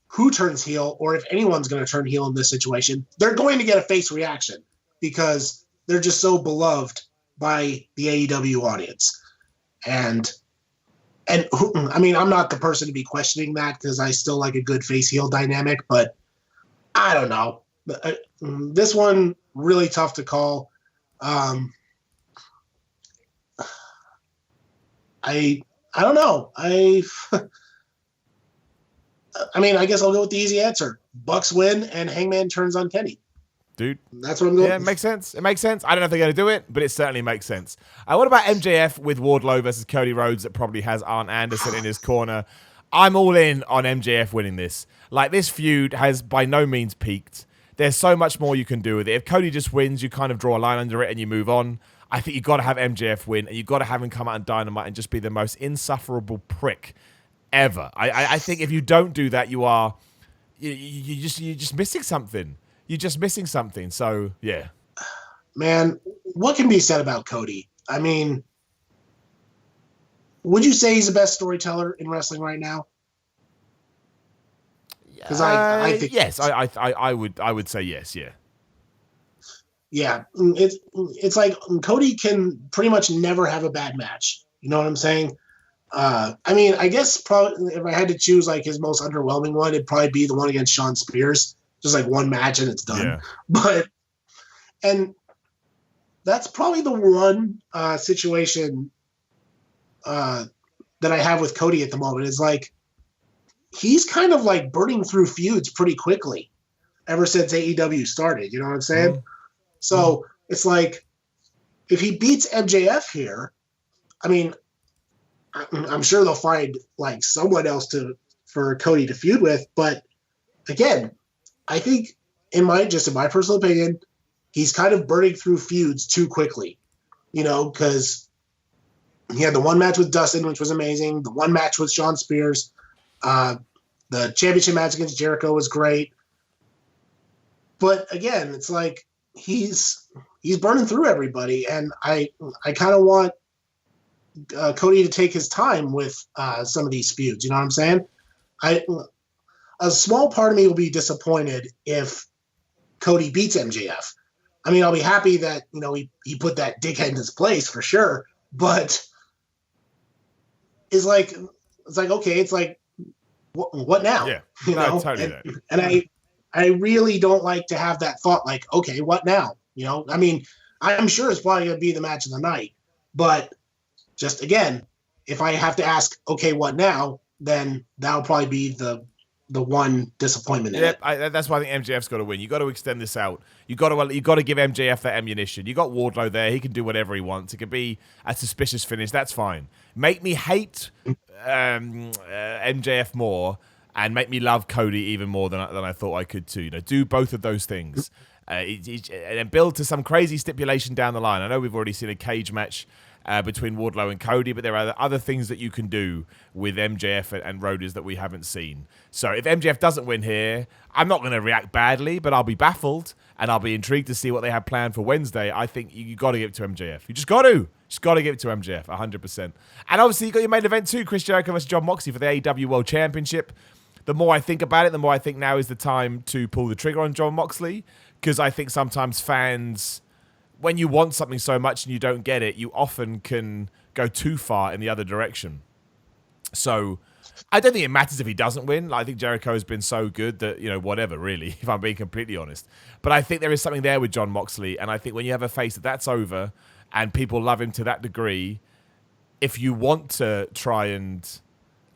Speaker 3: who turns heel or if anyone's going to turn heel in this situation. They're going to get a face reaction because they're just so beloved by the AEW audience. And I'm not the person to be questioning that because I still like a good face heel dynamic, but I don't know. This one really tough to call. I don't know. I guess I'll go with the easy answer. Bucks win and Hangman turns on Kenny.
Speaker 2: Dude.
Speaker 3: That's what I'm going
Speaker 2: with. Yeah, it makes sense. I don't know if they're going to do it, but it certainly makes sense. What about MJF with Wardlow versus Cody Rhodes that probably has Arn Anderson in his corner? I'm all in on MJF winning this. Like, this feud has by no means peaked. There's so much more you can do with it. If Cody just wins, you kind of draw a line under it and you move on. I think you've got to have MJF win and you've got to have him come out on Dynamite and just be the most insufferable prick ever. I think if you don't do that, you're just missing something. You're just missing something. So yeah,
Speaker 3: man, what can be said about Cody? I mean, would you say he's the best storyteller in wrestling right now? Because I think
Speaker 2: yes, I would say yes. Yeah.
Speaker 3: Yeah, it's like Cody can pretty much never have a bad match. You know what I'm saying? I guess probably if I had to choose like his most underwhelming one, it'd probably be the one against Shawn Spears. Just like one match and it's done. Yeah. And that's probably the one situation that I have with Cody at the moment is like he's kind of like burning through feuds pretty quickly ever since AEW started. You know what I'm saying? Mm-hmm. So it's like if he beats MJF here, I'm sure they'll find like someone else for Cody to feud with. But again, I think in my personal opinion, he's kind of burning through feuds too quickly, because he had the one match with Dustin, which was amazing. The one match with Shawn Spears, the championship match against Jericho was great. But again, it's like he's burning through everybody. And I kind of want Cody to take his time with some of these feuds. You know what I'm saying? A small part of me will be disappointed if Cody beats MJF. I mean, I'll be happy that, he put that dickhead in his place for sure. But it's like, okay, it's like, what now?
Speaker 2: Yeah, no, totally.
Speaker 3: And I really don't like to have that thought, like, okay, what now? I mean, I'm sure it's probably going to be the match of the night, but just again, if I have to ask, okay, what now? Then that'll probably be the one disappointment in it.
Speaker 2: That's why I think MJF's got to win. You got to extend this out. You got to give MJF that ammunition. You got Wardlow there; he can do whatever he wants. It could be a suspicious finish. That's fine. Make me hate MJF more, and make me love Cody even more than I thought I could too. Do both of those things, and build to some crazy stipulation down the line. I know we've already seen a cage match between Wardlow and Cody, but there are other things that you can do with MJF and Rhodes that we haven't seen. So if MJF doesn't win here, I'm not going to react badly, but I'll be baffled, and I'll be intrigued to see what they have planned for Wednesday. I think you got to give it to MJF. You just got to give it to MJF, 100%. And obviously you got your main event too, Chris Jericho versus Jon Moxley for the AEW World Championship. The more I think about it, the more I think now is the time to pull the trigger on Jon Moxley, because I think sometimes fans, when you want something so much and you don't get it, you often can go too far in the other direction. So I don't think it matters if he doesn't win. I think Jericho has been so good that, whatever, really, if I'm being completely honest. But I think there is something there with Jon Moxley, and I think when you have a face that's over and people love him to that degree, if you want to try and,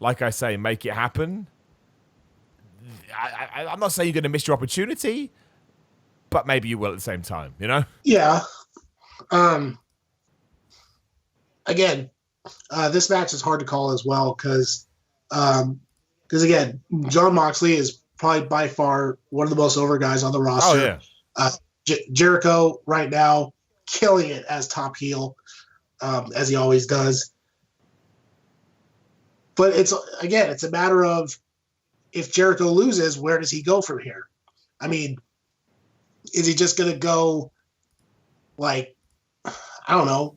Speaker 2: like I say, make it happen, I'm not saying you're going to miss your opportunity, but maybe you will at the same time,
Speaker 3: Yeah. Again, this match is hard to call as well because again, Jon Moxley is probably by far one of the most over guys on the roster.
Speaker 2: Oh,
Speaker 3: yeah. Jericho right now killing it as top heel, as he always does. But it's a matter of, if Jericho loses, where does he go from here? I mean, is he just going to go, like, I don't know.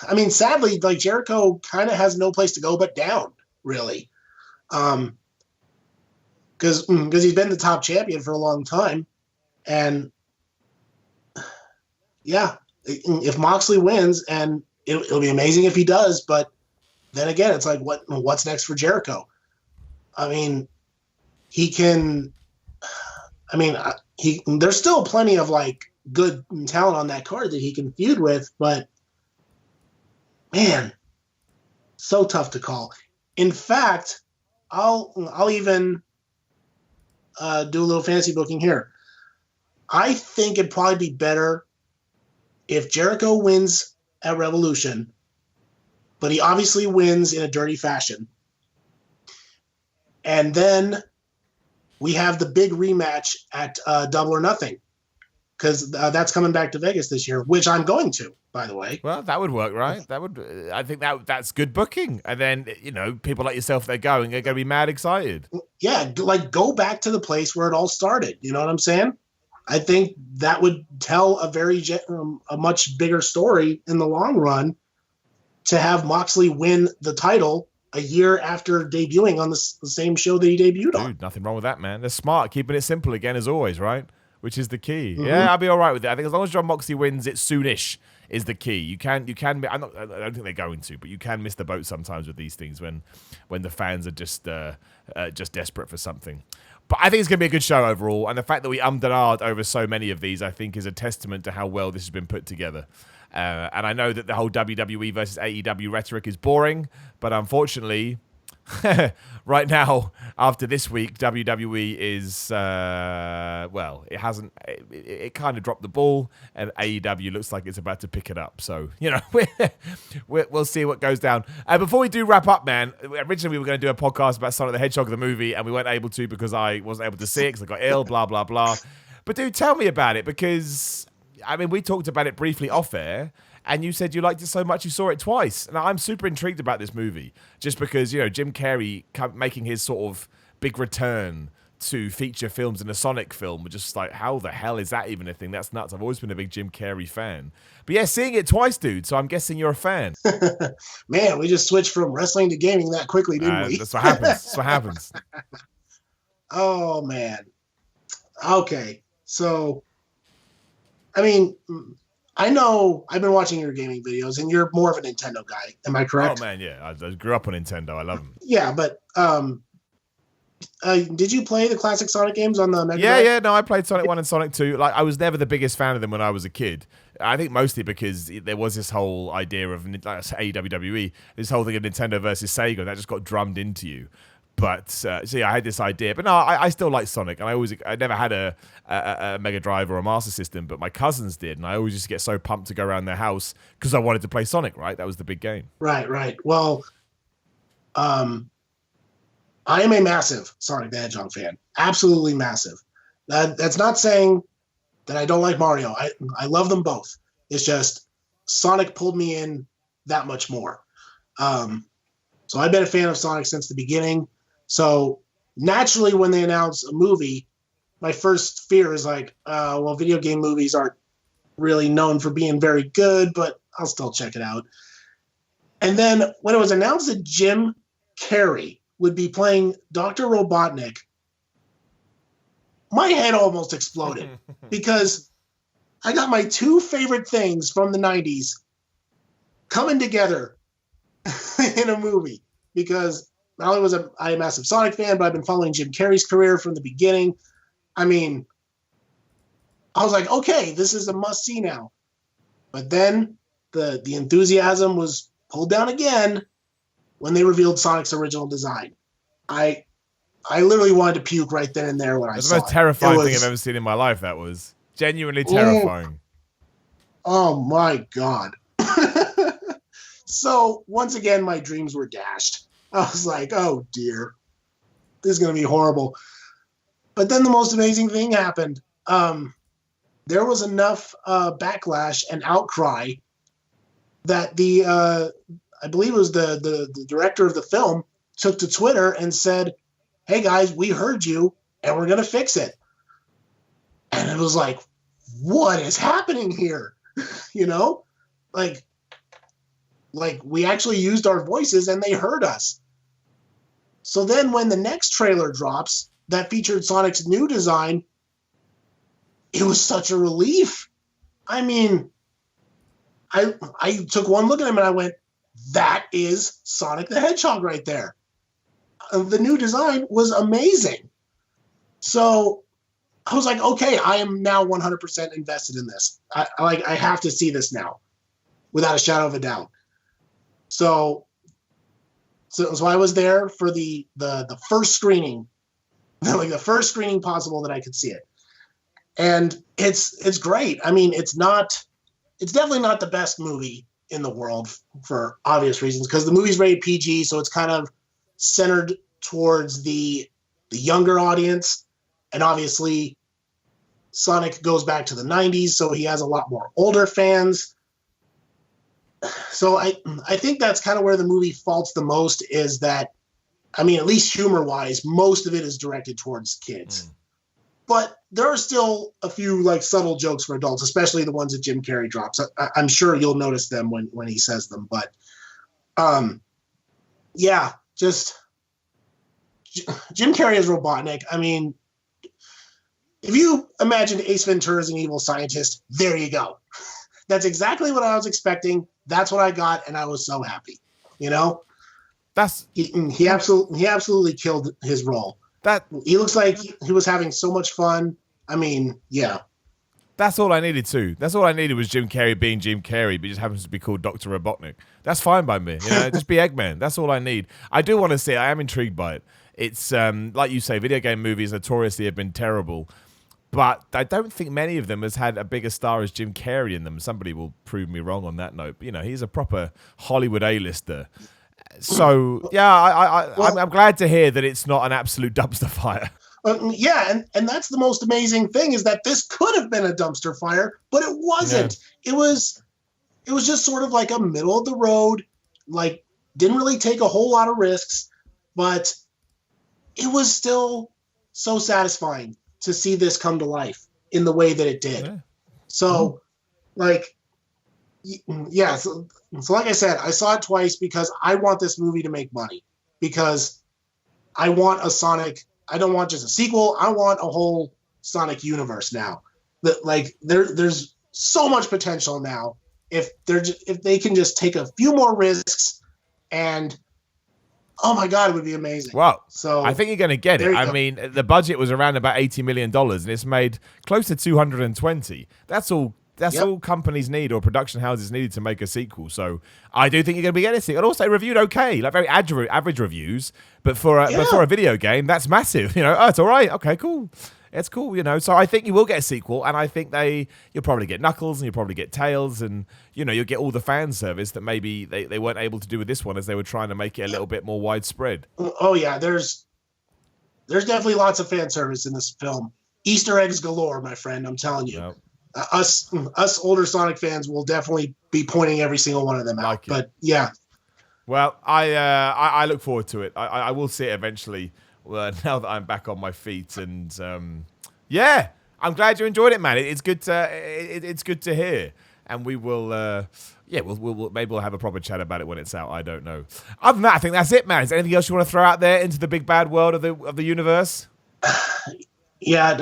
Speaker 3: I mean, sadly, like, Jericho kind of has no place to go but down, really. Because he's been the top champion for a long time. And, yeah, if Moxley wins, and it'll be amazing if he does, but then again, it's like, what's next for Jericho? I mean, there's still plenty of, like, good talent on that card that he can feud with, but man, so tough to call. In fact, I'll even do a little fancy booking here. I think it'd probably be better if Jericho wins at Revolution, but he obviously wins in a dirty fashion. And then we have the big rematch at Double or Nothing, because that's coming back to Vegas this year, which I'm going to, by the way.
Speaker 2: Well, that would work, right? I think that's good booking. And then, people like yourself, they're going to be mad excited.
Speaker 3: Yeah, like, go back to the place where it all started. You know what I'm saying? I think that would tell a much bigger story in the long run, to have Moxley win the title a year after debuting on the same show that he debuted on.
Speaker 2: Dude, nothing wrong with that, man. They're smart, keeping it simple again as always, right? Which is the key. Mm-hmm. Yeah, I'll be all right with it. I think as long as Jon Moxley wins it soonish is the key. You can. I don't think they're going to, but you can miss the boat sometimes with these things when the fans are just desperate for something. But I think it's going to be a good show overall, and the fact that we ummed and ahed over so many of these, I think, is a testament to how well this has been put together. And I know that the whole WWE versus AEW rhetoric is boring, but unfortunately, right now, after this week, WWE is, it kind of dropped the ball, and AEW looks like it's about to pick it up. So, we'll see what goes down. Before we do wrap up, man, originally we were going to do a podcast about Sonic the Hedgehog, the movie, and we weren't able to because I wasn't able to see it because I got ill, blah, blah, blah. But dude, tell me about it, because we talked about it briefly off air, and you said you liked it so much you saw it twice. Now, I'm super intrigued about this movie, just because, Jim Carrey making his sort of big return to feature films in a Sonic film, just like, how the hell is that even a thing? That's nuts. I've always been a big Jim Carrey fan. But yeah, seeing it twice, dude, so I'm guessing you're a fan.
Speaker 3: Man, we just switched from wrestling to gaming that quickly, didn't we?
Speaker 2: That's what happens.
Speaker 3: Oh, man. Okay. So, I mean, I know I've been watching your gaming videos, and you're more of a Nintendo guy. Am I correct?
Speaker 2: Oh man, yeah, I grew up on Nintendo. I love them.
Speaker 3: Yeah, but did you play the classic Sonic games on the Mega Drive?
Speaker 2: Yeah. No, I played Sonic 1 and Sonic 2. Like, I was never the biggest fan of them when I was a kid. I think mostly because there was this whole idea of like WWE, this whole thing of Nintendo versus Sega, that just got drummed into you. But so yeah, I had this idea. But no, I still like Sonic, and I never had a Mega Drive or a Master System, but my cousins did, and I always used to get so pumped to go around their house because I wanted to play Sonic. Right, that was the big game.
Speaker 3: Right. Well, I am a massive Sonic the Hedgehog fan. Absolutely massive. That's not saying that I don't like Mario. I love them both. It's just Sonic pulled me in that much more. So I've been a fan of Sonic since the beginning. So naturally, when they announce a movie, my first fear is like, well, video game movies aren't really known for being very good, but I'll still check it out. And then when it was announced that Jim Carrey would be playing Dr. Robotnik, my head almost exploded because I got my two favorite things from the 90s coming together in a movie, because not only was I a massive Sonic fan, but I've been following Jim Carrey's career from the beginning. I mean, I was like, okay, this is a must-see now. But then the enthusiasm was pulled down again when they revealed Sonic's original design. I literally wanted to puke right then and there when I saw it.
Speaker 2: It was the most terrifying thing I've ever seen in my life. That was genuinely terrifying.
Speaker 3: Oh my God. So once again, my dreams were dashed. I was like, oh dear, this is going to be horrible. But then the most amazing thing happened. There was enough backlash and outcry that I believe it was the director of the film took to Twitter and said, hey guys, we heard you and we're going to fix it. And it was like, what is happening here? You know, like we actually used our voices and they heard us. So then when the next trailer drops that featured Sonic's new design, it was such a relief. I mean, I took one look at him and I went, that is Sonic the Hedgehog right there. The new design was amazing. So I was like, okay, I am now 100% invested in this. I have to see this now without a shadow of a doubt. So I was there for the first screening, like the first screening possible that I could see it. And it's great. I mean, it's definitely not the best movie in the world for obvious reasons, because the movie's rated PG, so it's kind of centered towards the younger audience. And obviously Sonic goes back to the 90s, so he has a lot more older fans. So I think that's kind of where the movie faults the most, is that, I mean, at least humor-wise, most of it is directed towards kids. But there are still a few like subtle jokes for adults, especially the ones that Jim Carrey drops. I'm sure you'll notice them when he says them. But yeah, just Jim Carrey as Robotnik. I mean, if you imagined Ace Ventura as an evil scientist, there you go. That's exactly what I was expecting. That's what I got, and I was so happy. You know, he absolutely killed his role. He looks like he was having so much fun. I mean, yeah.
Speaker 2: That's all I needed too. That's all I needed was Jim Carrey being Jim Carrey, but he just happens to be called Dr. Robotnik. That's fine by me. You know, just be Eggman. That's all I need. I do want to see it. I am intrigued by it. It's like you say, video game movies notoriously have been terrible, but I don't think many of them has had a bigger star as Jim Carrey in them. Somebody will prove me wrong on that note. But, you know, he's a proper Hollywood A-lister. So, yeah, I'm glad to hear that it's not an absolute dumpster fire.
Speaker 3: Yeah, and that's the most amazing thing, is that this could have been a dumpster fire, but it wasn't. Yeah. It was just sort of like a middle of the road, like didn't really take a whole lot of risks, but it was still so satisfying to see this come to life in the way that it did. Yeah. So, like, yeah, so like I said, I saw it twice because I want this movie to make money, because I want a Sonic. I don't want just a sequel. I want a whole Sonic universe now. There's so much potential now if they can just take a few more risks, and oh my God, it would be amazing.
Speaker 2: Well,
Speaker 3: so
Speaker 2: I think you're going to get it. I mean, the budget was around about $80 million, and it's made close to 220. That's all companies need, or production houses needed to make a sequel. So I do think you're going to be getting it. And also reviewed okay, like very average reviews. But for a video game, that's massive. It's all right. Okay, cool. It's cool, So I think you will get a sequel, and I think you'll probably get Knuckles, and you'll probably get Tails, and you'll get all the fan service that maybe they weren't able to do with this one, as they were trying to make it a little bit more widespread.
Speaker 3: Oh yeah, there's definitely lots of fan service in this film. Easter eggs galore, my friend. I'm telling you. Yep. Us older Sonic fans will definitely be pointing every single one of them out. But yeah.
Speaker 2: Well, I look forward to it. I will see it eventually. Well, now that I'm back on my feet, and yeah, I'm glad you enjoyed it, man. It's good to hear, and we will, we'll have a proper chat about it when it's out. I don't know. Other than that, I think that's it, man. Is there anything else you want to throw out there into the big bad world of the universe?
Speaker 3: Yeah,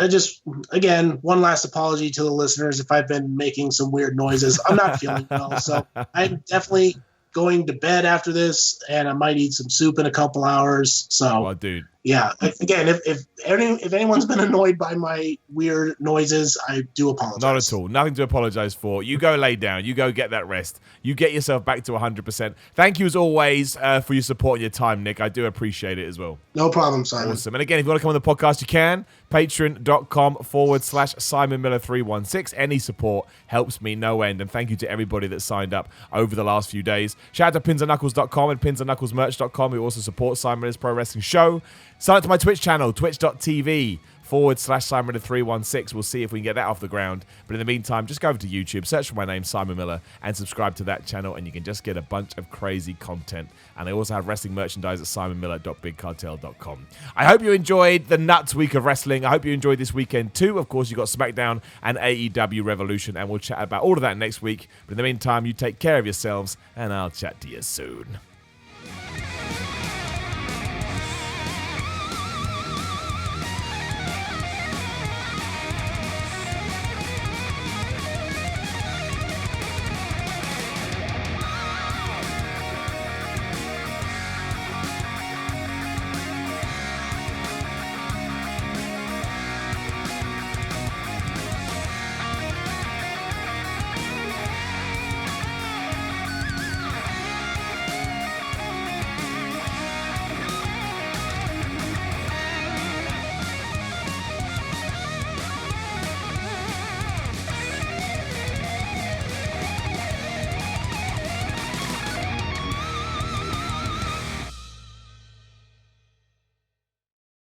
Speaker 3: again, one last apology to the listeners if I've been making some weird noises. I'm not feeling well, so I'm definitely going to bed after this, and I might eat some soup in a couple hours. So,
Speaker 2: well, dude.
Speaker 3: Yeah, again, if anyone's been annoyed by my weird noises, I do apologize.
Speaker 2: Not at all. Nothing to apologize for. You go lay down. You go get that rest. You get yourself back to 100%. Thank you, as always, for your support and your time, Nick. I do appreciate it as well.
Speaker 3: No problem, Simon.
Speaker 2: Awesome. And again, if you want to come on the podcast, you can. Patreon.com/Simon Miller 316. Any support helps me no end. And thank you to everybody that signed up over the last few days. Shout out to pinsandknuckles.com and pinsandknucklesmerch.com, who also support Simon Miller's Pro Wrestling Show. Sign up to my Twitch channel, twitch.tv/Simon Miller 316. We'll see if we can get that off the ground. But in the meantime, just go over to YouTube, search for my name, Simon Miller, and subscribe to that channel, and you can just get a bunch of crazy content. And I also have wrestling merchandise at simonmiller.bigcartel.com. I hope you enjoyed the nuts week of wrestling. I hope you enjoyed this weekend too. Of course, you've got SmackDown and AEW Revolution, and we'll chat about all of that next week. But in the meantime, you take care of yourselves, and I'll chat to you soon.